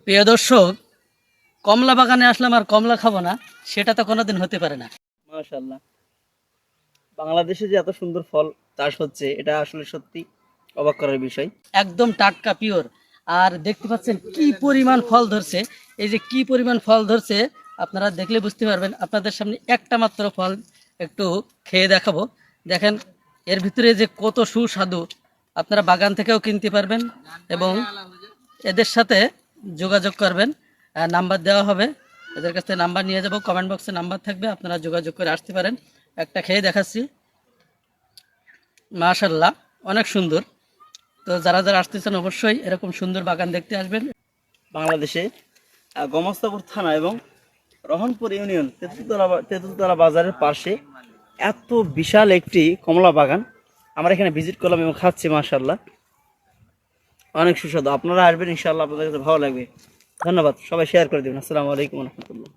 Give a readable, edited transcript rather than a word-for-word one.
প্রিয় দর্শক, কমলা বাগানে আসলাম আর কমলা খাবো না, সেটা তো কোনোদিন হতে পারে না। মাশাআল্লাহ, বাংলাদেশে যে এত সুন্দর ফল চাষ হচ্ছে এটা আসলে সত্যি অবাক করার বিষয়। একদম টাটকা পিওর। আর দেখতে পাচ্ছেন কি পরিমাণ ফল ধরছে। এই যে কি পরিমাণ ফল ধরছে আপনারা দেখলে বুঝতে পারবেন। আপনাদের সামনে একটা মাত্র ফল একটু খেয়ে দেখাবো। দেখেন এর ভিতরে যে কত সুস্বাদু। আপনারা বাগান থেকেও কিনতে পারবেন এবং এদের সাথে যোগাযোগ করবেন। নাম্বার দেওয়া হবে, এদের কাছ থেকে নাম্বার নিয়ে যাব, কমেন্ট বক্সে নাম্বার থাকবে, আপনারা যোগাযোগ করে আসতে পারেন। একটা খেয়ে দেখাচ্ছি, মাশাল্লাহ অনেক সুন্দর। তো যারা যারা আসতেছেন অবশ্যই এরকম সুন্দর বাগান দেখতে আসবেন। বাংলাদেশে গোমস্তাপুর থানা এবং রহনপুর ইউনিয়ন তেঁতুলতলা বাজারের পাশে এত বিশাল একটি কমলা বাগান আমরা এখানে ভিজিট করলাম এবং খাচ্ছি। মাশাআল্লাহ, অনেক সুস্বাদু। আপনারা আসবেন, ইনশাআল্লাহ আপনাদের কাছে ভালো লাগবে। ধন্যবাদ, সবাই শেয়ার করে দেবেন। আসসালামু আলাইকুম রহমতুল্লাহ।